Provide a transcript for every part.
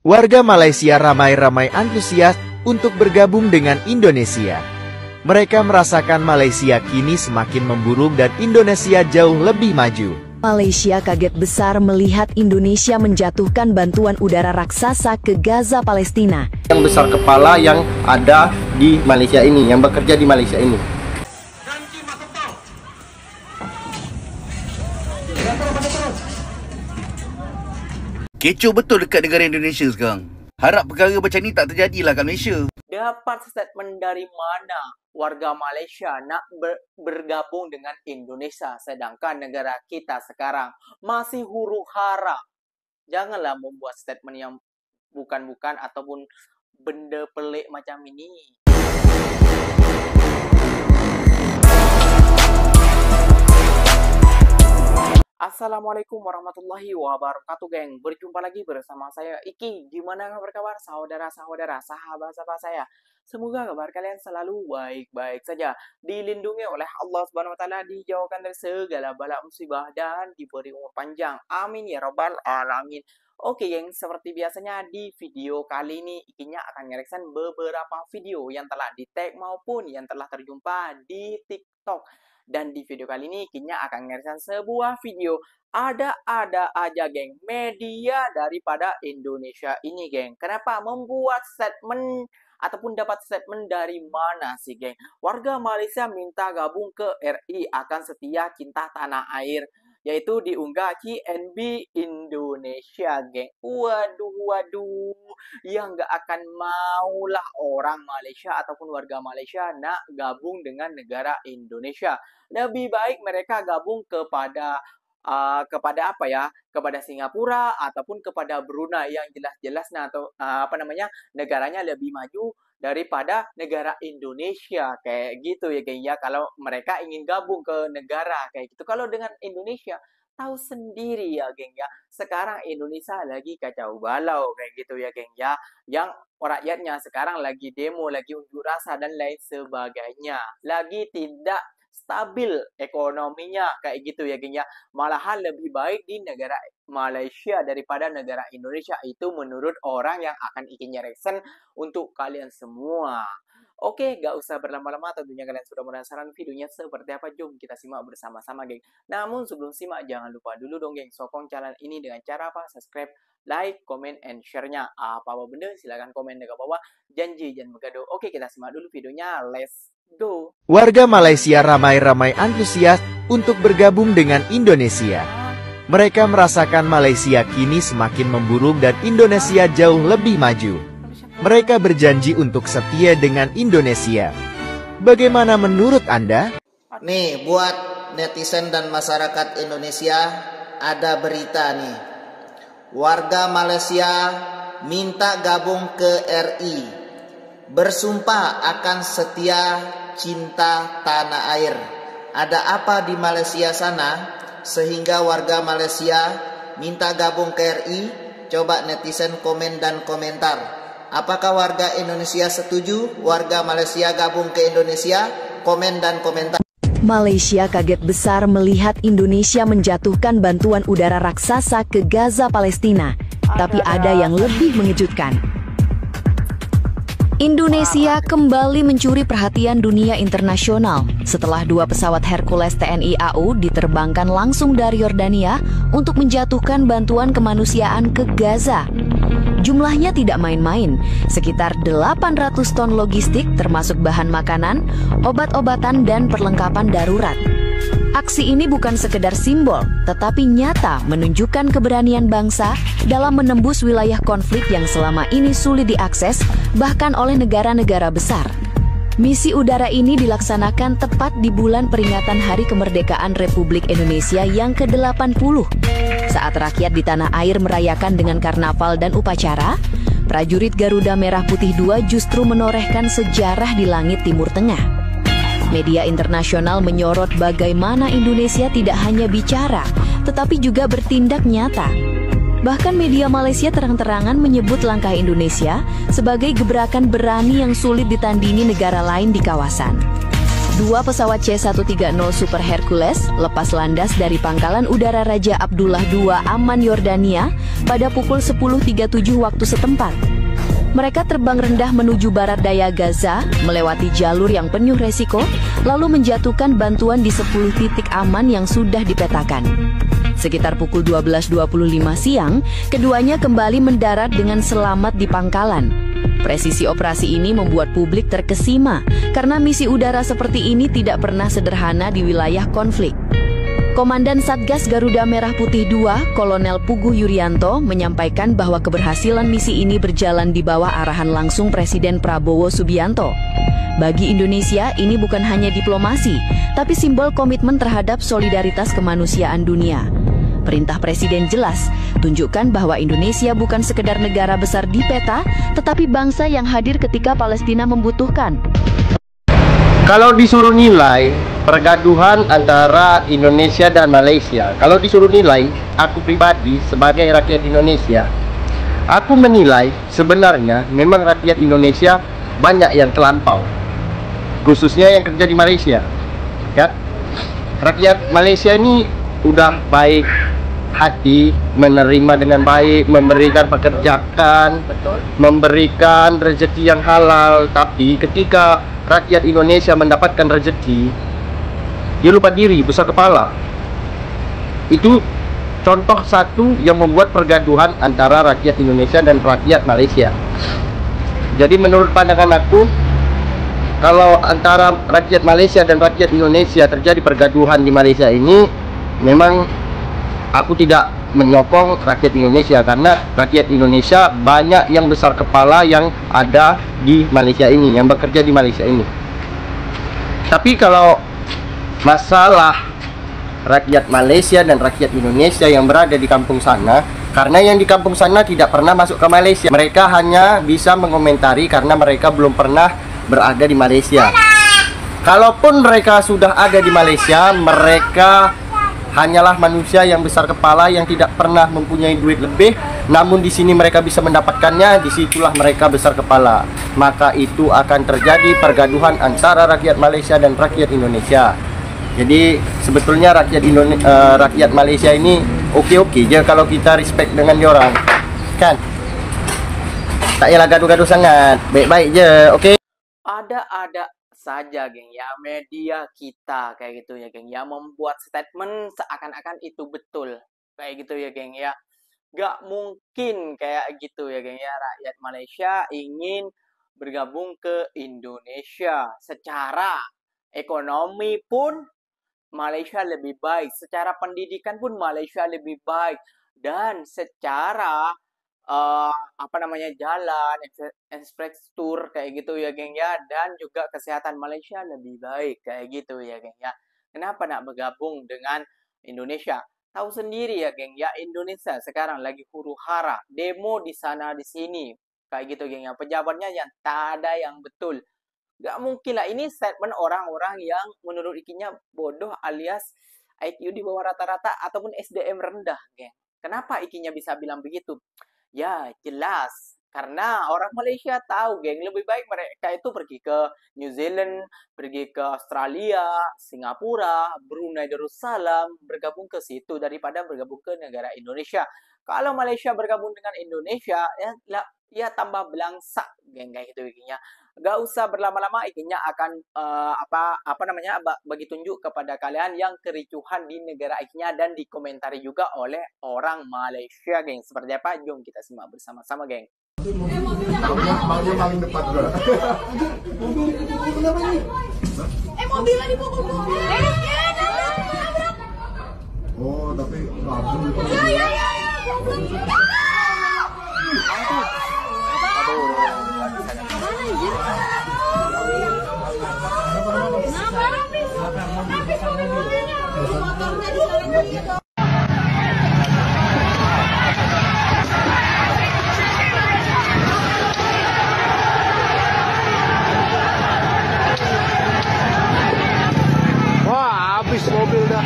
Warga Malaysia ramai-ramai antusias untuk bergabung dengan Indonesia. Mereka merasakan Malaysia kini semakin memburuk dan Indonesia jauh lebih maju. Malaysia kaget besar melihat Indonesia menjatuhkan bantuan udara raksasa ke Gaza, Palestina. Yang besar kepala yang ada di Malaysia ini, yang bekerja di Malaysia ini. Kecoh betul dekat negara Indonesia sekarang. Harap perkara macam ni tak terjadilah kat Malaysia. Dapat statement dari mana warga Malaysia nak bergabung dengan Indonesia, sedangkan negara kita sekarang masih huru-hara. Janganlah membuat statement yang bukan-bukan ataupun benda pelik macam ini. Assalamualaikum warahmatullahi wabarakatuh, geng. Berjumpa lagi bersama saya Iki. Gimana kabar saudara-saudara, sahabat-sahabat saya? Semoga kabar kalian selalu baik-baik saja, dilindungi oleh Allah Subhanahu wa taala, dijauhkan dari segala bala musibah dan diberi umur panjang. Amin ya rabbal alamin. Oke, geng, seperti biasanya di video kali ini Ikinya akan ngereksan beberapa video yang telah di-tag maupun yang telah terjumpa di TikTok. Dan di video kali ini Ikinya akan ngereksan sebuah video ada-ada aja, geng, media daripada Indonesia ini, geng. Kenapa membuat statement ataupun dapat statement dari mana sih, geng? Warga Malaysia minta gabung ke RI akan setia cinta tanah air, yaitu diunggah CNB Indonesia, geng. Waduh, yang nggak akan maulah orang Malaysia ataupun warga Malaysia nak gabung dengan negara Indonesia. Lebih baik mereka gabung kepada apa ya? Kepada Singapura ataupun kepada Brunei yang jelas-jelas atau negaranya lebih maju daripada negara Indonesia, kayak gitu ya, geng ya. Kalau mereka ingin gabung ke negara kayak gitu. Kalau dengan Indonesia, tahu sendiri ya, geng ya. Sekarang Indonesia lagi kacau balau kayak gitu ya, geng ya. Yang rakyatnya sekarang lagi demo, lagi unjuk rasa dan lain sebagainya. Lagi tidak stabil ekonominya kayak gitu ya, geng ya. Malahan lebih baik di negara Malaysia daripada negara Indonesia, itu menurut orang yang akan Ikin nyereksen untuk kalian semua. Oke, gak usah berlama-lama, tentunya kalian sudah penasaran videonya seperti apa. Jom kita simak bersama-sama, geng. Namun sebelum simak, jangan lupa dulu dong, geng, sokong channel ini dengan cara apa? Subscribe, like, comment, and share-nya. Apa-apa benda, silahkan komen dekat bawah. Janji jangan bergaduh. Oke, kita simak dulu videonya. Let's go. Warga Malaysia ramai-ramai antusias untuk bergabung dengan Indonesia. Mereka merasakan Malaysia kini semakin memburuk dan Indonesia jauh lebih maju. Mereka berjanji untuk setia dengan Indonesia. Bagaimana menurut Anda? Nih, buat netizen dan masyarakat Indonesia, ada berita nih. Warga Malaysia minta gabung ke RI. Bersumpah akan setia cinta tanah air. Ada apa di Malaysia sana sehingga warga Malaysia minta gabung ke RI? Coba netizen komen dan komentar. Apakah warga Indonesia setuju warga Malaysia gabung ke Indonesia? Komen dan komentar. Malaysia kaget besar melihat Indonesia menjatuhkan bantuan udara raksasa ke Gaza, Palestina. Tapi ada yang lebih mengejutkan. Indonesia kembali mencuri perhatian dunia internasional setelah 2 pesawat Hercules TNI AU diterbangkan langsung dari Yordania untuk menjatuhkan bantuan kemanusiaan ke Gaza. Jumlahnya tidak main-main, sekitar 800 ton logistik termasuk bahan makanan, obat-obatan, dan perlengkapan darurat. Aksi ini bukan sekedar simbol, tetapi nyata menunjukkan keberanian bangsa dalam menembus wilayah konflik yang selama ini sulit diakses bahkan oleh negara-negara besar. Misi udara ini dilaksanakan tepat di bulan peringatan Hari Kemerdekaan Republik Indonesia yang ke-80. Saat rakyat di tanah air merayakan dengan karnaval dan upacara, prajurit Garuda Merah Putih II justru menorehkan sejarah di langit Timur Tengah. Media internasional menyorot bagaimana Indonesia tidak hanya bicara, tetapi juga bertindak nyata. Bahkan media Malaysia terang-terangan menyebut langkah Indonesia sebagai gebrakan berani yang sulit ditandingi negara lain di kawasan. Dua pesawat C-130 Super Hercules lepas landas dari Pangkalan Udara Raja Abdullah II Amman, Yordania pada pukul 10.37 waktu setempat. Mereka terbang rendah menuju barat daya Gaza, melewati jalur yang penuh resiko, lalu menjatuhkan bantuan di 10 titik aman yang sudah dipetakan. Sekitar pukul 12.25 siang, keduanya kembali mendarat dengan selamat di pangkalan. Presisi operasi ini membuat publik terkesima, karena misi udara seperti ini tidak pernah sederhana di wilayah konflik. Komandan Satgas Garuda Merah Putih II, Kolonel Puguh Yuryanto, menyampaikan bahwa keberhasilan misi ini berjalan di bawah arahan langsung Presiden Prabowo Subianto. Bagi Indonesia, ini bukan hanya diplomasi, tapi simbol komitmen terhadap solidaritas kemanusiaan dunia. Perintah Presiden jelas, tunjukkan bahwa Indonesia bukan sekedar negara besar di peta, tetapi bangsa yang hadir ketika Palestina membutuhkan. Kalau disuruh nilai pergaduhan antara Indonesia dan Malaysia, kalau disuruh nilai, aku pribadi sebagai rakyat Indonesia, aku menilai sebenarnya memang rakyat Indonesia banyak yang terlampau, khususnya yang kerja di Malaysia. Ya, rakyat Malaysia ini udah baik hati, menerima dengan baik, memberikan pekerjaan, memberikan rezeki yang halal. Tapi ketika rakyat Indonesia mendapatkan rezeki, dia lupa diri, besar kepala. Itu contoh satu yang membuat pergaduhan antara rakyat Indonesia dan rakyat Malaysia. Jadi menurut pandangan aku, kalau antara rakyat Malaysia dan rakyat Indonesia terjadi pergaduhan di Malaysia ini, memang aku tidak menyokong rakyat Indonesia, karena rakyat Indonesia banyak yang besar kepala yang ada di Malaysia ini, yang bekerja di Malaysia ini. Tapi kalau masalah rakyat Malaysia dan rakyat Indonesia yang berada di kampung sana, karena yang di kampung sana tidak pernah masuk ke Malaysia, mereka hanya bisa mengomentari karena mereka belum pernah berada di Malaysia. Kalaupun mereka sudah ada di Malaysia, mereka hanyalah manusia yang besar kepala yang tidak pernah mempunyai duit lebih, namun di sini mereka bisa mendapatkannya, disitulah mereka besar kepala. Maka itu akan terjadi pergaduhan antara rakyat Malaysia dan rakyat Indonesia. Jadi sebetulnya rakyat Malaysia ini oke-oke je kalau kita respect dengan diorang, kan? Tak payahlah gaduh-gaduh sangat, baik-baik je, oke? Ada saja, geng, ya, media kita kayak gitu ya, geng, ya, membuat statement seakan-akan itu betul kayak gitu ya, geng, ya. Gak mungkin kayak gitu ya, geng, ya. Rakyat Malaysia ingin bergabung ke Indonesia. Secara ekonomi pun Malaysia lebih baik, secara pendidikan pun Malaysia lebih baik, dan secara jalan, infrastruktur kayak gitu ya, geng, ya, dan juga kesehatan Malaysia lebih baik kayak gitu ya, geng, ya. Kenapa nak bergabung dengan Indonesia? Tahu sendiri ya, geng, ya, Indonesia sekarang lagi huru-hara, demo di sana di sini kayak gitu, geng, ya. Pejabatnya yang tak ada yang betul. Gak mungkin lah, ini statement orang-orang yang menurut ikinya bodoh alias IQ di bawah rata-rata ataupun SDM rendah, geng. Kenapa ikinya bisa bilang begitu? Ya, jelas. Karena orang Malaysia tahu, geng, lebih baik mereka itu pergi ke New Zealand, pergi ke Australia, Singapura, Brunei Darussalam, bergabung ke situ daripada bergabung ke negara Indonesia. Kalau Malaysia bergabung dengan Indonesia, ya tambah belangsak, geng, kayak gitu ikinya. Gak usah berlama-lama, ikinya akan bagi tunjuk kepada kalian yang kericuhan di negara ikinya dan dikomentari juga oleh orang Malaysia, geng. Seperti apa? Jom kita simak bersama-sama, geng. Mobilnya paling depan juga. Mobilnya dipukul. Oh, tapi ya. Wah, habis mobil dah.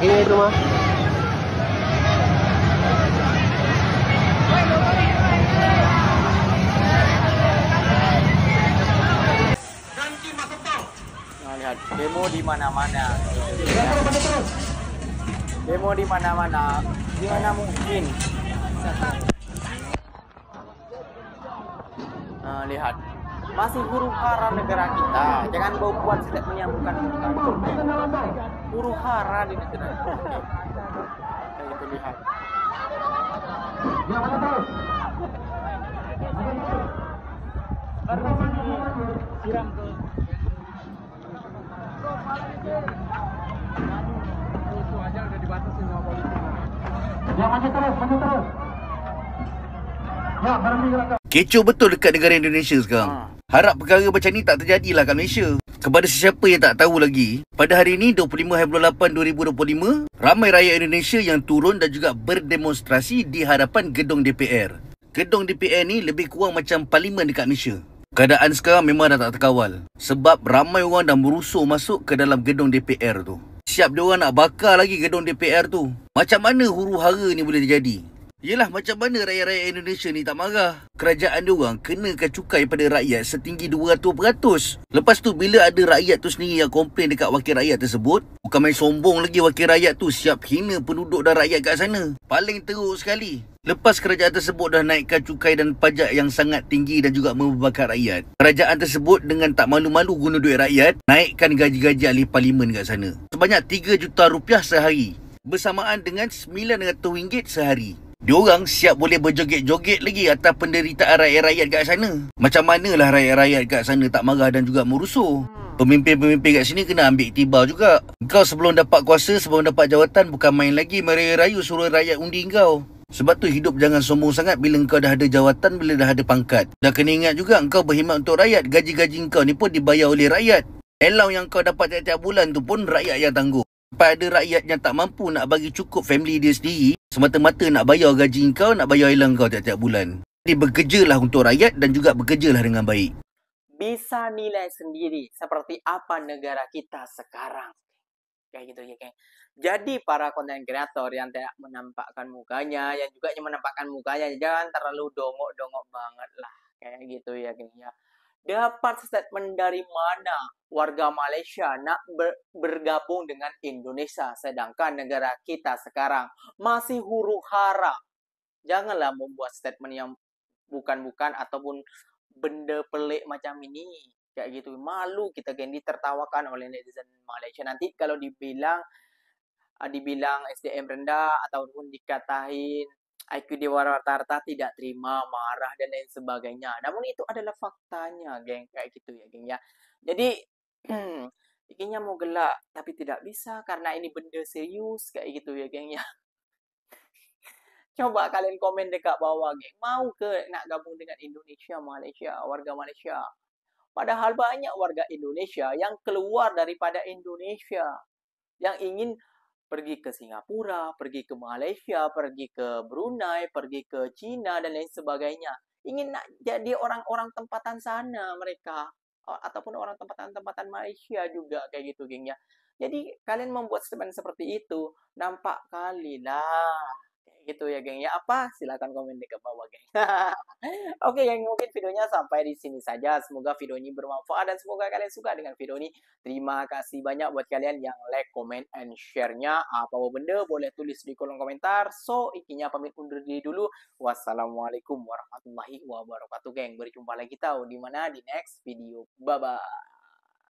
Ini itu mah. Nah, lihat demo di mana-mana. Demo di mana-mana. Gimana mungkin? Nah, lihat. Masih huru hara negara kita. Jangan bawa buat statement yang bukan. Huru hara di negara kita. Kayak gitu lihat. Siram ke itu aja udah dibatasin sama polisi. Ya maju terus. Ya berhenti gelakang. Kecoh betul dekat negara Indonesia sekarang. Harap perkara macam ni tak terjadilah kat Malaysia. Kepada sesiapa yang tak tahu lagi, pada hari ini 25/8/2025, ramai rakyat Indonesia yang turun dan juga berdemonstrasi di hadapan gedung DPR. Gedung DPR ni lebih kurang macam parlimen dekat Malaysia. Keadaan sekarang memang dah tak terkawal. Sebab ramai orang dah merusuh masuk ke dalam gedung DPR tu. Siap dia orang nak bakar lagi gedung DPR tu. Macam mana huru hara ni boleh terjadi? Yelah, macam mana rakyat-rakyat Indonesia ni tak marah? Kerajaan diorang kenakan cukai pada rakyat setinggi 200%. Lepas tu, bila ada rakyat tu sendiri yang komplain dekat wakil rakyat tersebut, bukan main sombong lagi wakil rakyat tu siap hina penduduk dan rakyat kat sana. Paling teruk sekali. Lepas kerajaan tersebut dah naikkan cukai dan pajak yang sangat tinggi dan juga membebakar rakyat, kerajaan tersebut dengan tak malu-malu guna duit rakyat, naikkan gaji-gaji ahli parlimen kat sana. Sebanyak 3 juta rupiah sehari. Bersamaan dengan RM900 sehari. Diorang siap boleh berjoget-joget lagi atas penderitaan rakyat-rakyat kat sana. Macam manalah rakyat-rakyat kat sana tak marah dan juga merusuh. Pemimpin-pemimpin kat sini kena ambil iktibar juga. Kau sebelum dapat kuasa, sebelum dapat jawatan, bukan main lagi merayu-rayu suruh rakyat undi kau. Sebab tu hidup jangan sombong sangat bila kau dah ada jawatan, bila dah ada pangkat. Dah kena ingat juga kau berkhidmat untuk rakyat. Gaji-gaji kau ni pun dibayar oleh rakyat. Allowance yang kau dapat tiap-tiap bulan tu pun rakyat yang tangguh. Sampai ada rakyat yang tak mampu nak bagi cukup family dia sendiri, semata-mata nak bayar gaji kau, nak bayar allowance kau tiap-tiap bulan. Jadi bekerjalah untuk rakyat dan juga bekerjalah dengan baik. Bisa nilai sendiri seperti apa negara kita sekarang. Kayak gitu ya, geng. Jadi para konten kreator yang tidak menampakkan mukanya, yang juga yang menampakkan mukanya, jangan terlalu dongok-dongok banget lah. Kayak gitu ya, geng ya. Dapat statement dari mana warga Malaysia nak bergabung dengan Indonesia, sedangkan negara kita sekarang masih huru hara. Janganlah membuat statement yang bukan-bukan ataupun benda pelik macam ini. Kayak gitu, malu kita, geng, ditertawakan oleh netizen Malaysia. Nanti kalau dibilang SDM rendah ataupun dikatain IQ di rata-rata tidak terima, marah dan lain sebagainya. Namun itu adalah faktanya, geng, kayak gitu ya, geng ya. Jadi ikinya mau gelak tapi tidak bisa karena ini benda serius kayak gitu ya, geng ya. Coba kalian komen dekat bawah, geng. Mau ke nak gabung dengan Indonesia, Malaysia, warga Malaysia? Padahal banyak warga Indonesia yang keluar daripada Indonesia, yang ingin pergi ke Singapura, pergi ke Malaysia, pergi ke Brunei, pergi ke China dan lain sebagainya. Ingin nak jadi orang-orang tempatan sana mereka, ataupun orang tempatan-tempatan Malaysia juga kayak gitu, geng ya. Jadi kalian membuat statement seperti itu nampak kali lah. Gitu ya, geng ya. Apa? Silakan komen di bawah, geng. Oke, geng, mungkin videonya sampai di sini saja. Semoga video ini bermanfaat dan semoga kalian suka dengan video ini. Terima kasih banyak buat kalian yang like, comment, and share-nya. Apa benda boleh tulis di kolom komentar. So, ikinya pamit undur diri dulu. Wassalamualaikum warahmatullahi wabarakatuh, geng. Berjumpa lagi tahu di mana di next video. Bye-bye.